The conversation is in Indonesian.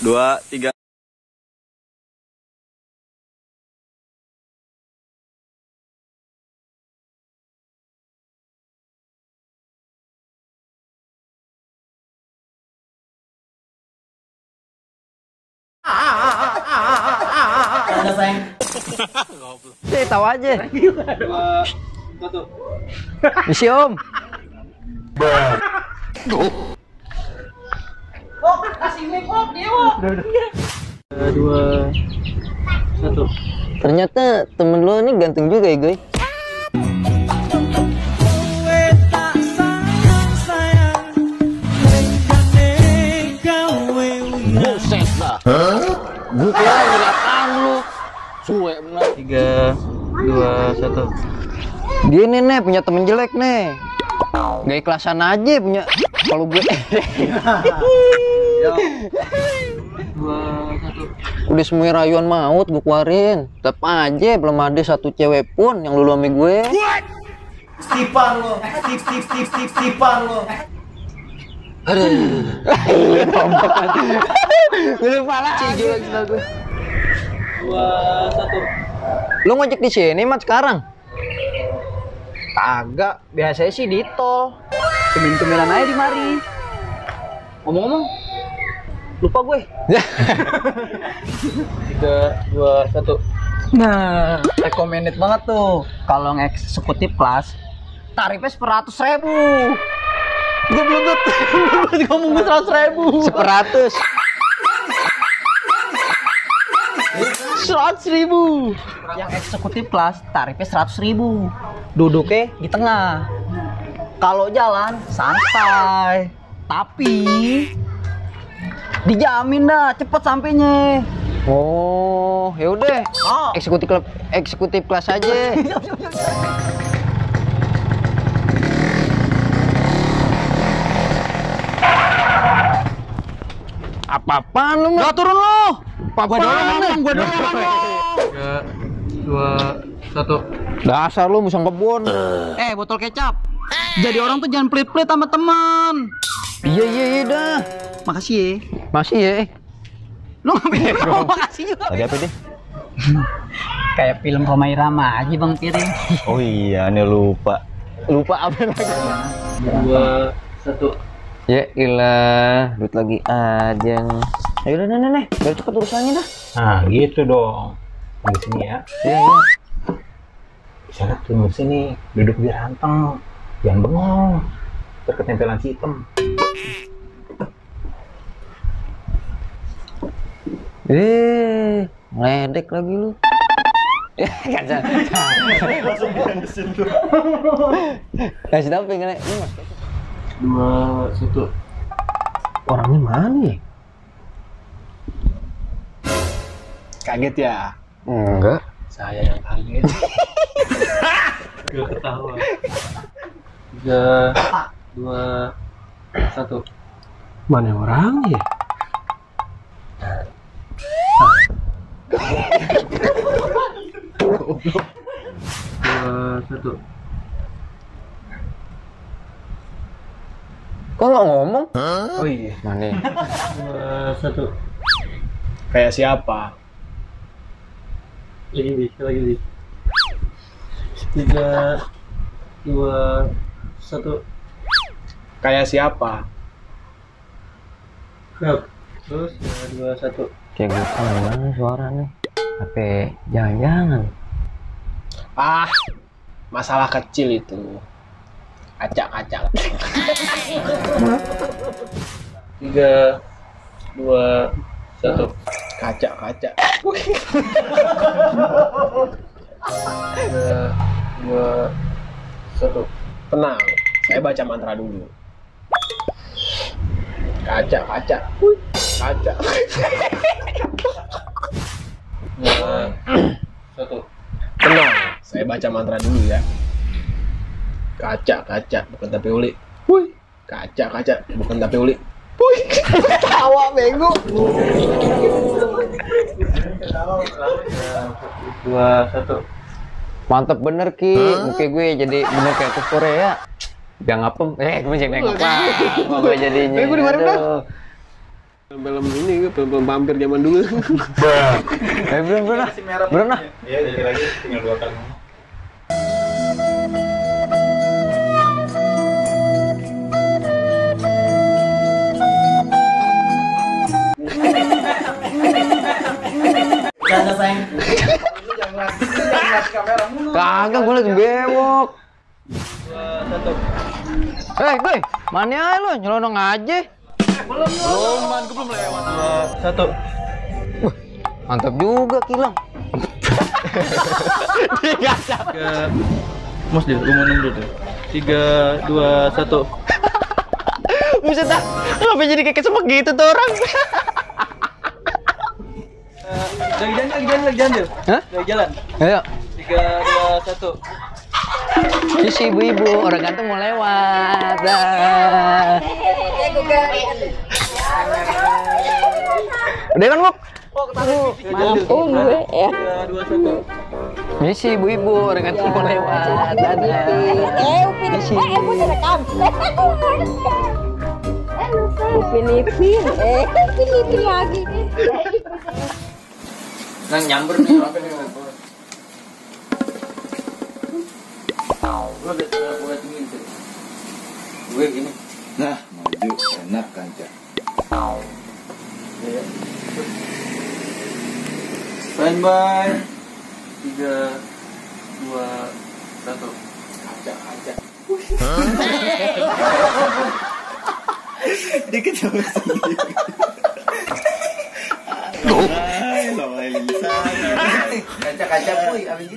2, 3. Ada sayang. Tahu aja. 2, 1. Isi om. Oh, kasih mic oh, dia oh. 2, 1. Ternyata temen lo ini ganteng juga ya, guys. Buset dah. Gue kira ngeliatan lu. Suwe bener. 3, 2, 1. Dia nih punya temen jelek nih. Gak ikhlasan aja punya. Kalau gue 2, 1. udah semua rayuan maut gue keluarin. Tetap aja belum ada satu cewek pun yang lulu sama gue. Tipan lo. Tipan lo. Aduh. Gue lupa lagi lagi gue. 2, 1. Lu ngojek di sini mat sekarang? Kagak, biasanya sih di tol. Tumin-tuminan aja di mari. Ngomong-ngomong, lupa gue. 3, 2, 1. Nah, recommended banget tuh. Kalau eksekutif kelas, tarifnya 100.000. Gue belum ngomong gue 100.000. 100. 100.000. Yang eksekutif kelas tarifnya 100.000. Duduknya di tengah. Kalau jalan santai, tapi dijamin dah cepet sampainya. Oh, ya udah. Eksekutif kelas aja. Apa-apaan lu? Gak turun lu. Gua doang. 3, 2, 1. Dasar lu musang kebun. Botol kecap. Jadi orang tuh jangan pelit-pelit sama teman. Iya dah. Makasih ya. Masih ya. Lu ngambil makasih juga. Tadi apa deh? Kayak film Rhoma Irama aja Bang Piring. Oh iya, ini lupa. Lupa apa lagi? 2, 1. Ya ilah, duit lagi aja nih. Ayo udah nih, biar cepet urusannya dah. Nah gitu dong. Di sini ya. Iya. Misalnya tunggu sini, duduk biar anteng. Jangan bengong. Terketempelan si hitam. Ngeledek lagi lu. Kasih tau pengen ini mas. 2, 1. Orangnya mana ya? Kaget ya? Enggak. Saya yang kaget. Gak ketawa. 3, 2, 1. Mana orangnya? Dua, 1. Kok nggak ngomong? Oh iya. Mana? 2, 1. Kayak siapa? Lagi. 3, 2, 1. Kayak siapa? Terus 2, 1. Kayak gue kenal suara nih. Tapi jangan-jangan. Masalah kecil itu. Acak-acak. 3, 2, 1. Kaca-kaca. 3, 2, 1. Tenang, saya baca mantra dulu. Kaca-kaca. Kaca. 2, 1. Tenang, saya baca mantra dulu ya. Kaca-kaca, bukan tapi uli. Kaca-kaca, bukan tapi uli. Tawa bego. 2, 1. Mantep bener Ki. Muka gue jadi bener kayak ke Korea. Biang apem. Gue jadi ngapa? Gue jadinya. Gue di mana, Aduh. Film ini film vampir zaman dulu. Belum pernah. Belum pernah. Iya, jadi lagi tinggal 2 kali. Kagak, gue lagi bewok. Gue, mana aja lo, nyelonong aja. Belum, man, gue belum lewat. 1. Mantap juga kilang. Mas dia, gue mau nunggu deh. 3, 2, 1. Buset dah, kenapa jadi kayak kesempet gitu tuh orang? Lagi jalan. Hah? Lagi jalan. Ayo. 3, 2, 1. Si ibu-ibu, orang ganteng mau lewat. Dah. Udah kan, Mok? Mantul gue ya. 3, 2, 1. Ini si ibu-ibu, orang ganteng mau lewat. Dadah. Upin, mau direkam. Upin lagi. Nang nyamber nih, apa nih? Gue gini. Nah, maju enak kancah. Standby. 3, 2, 1. Acak. Dikit sama sendiri. Kaca-kaca, boy. Abis itu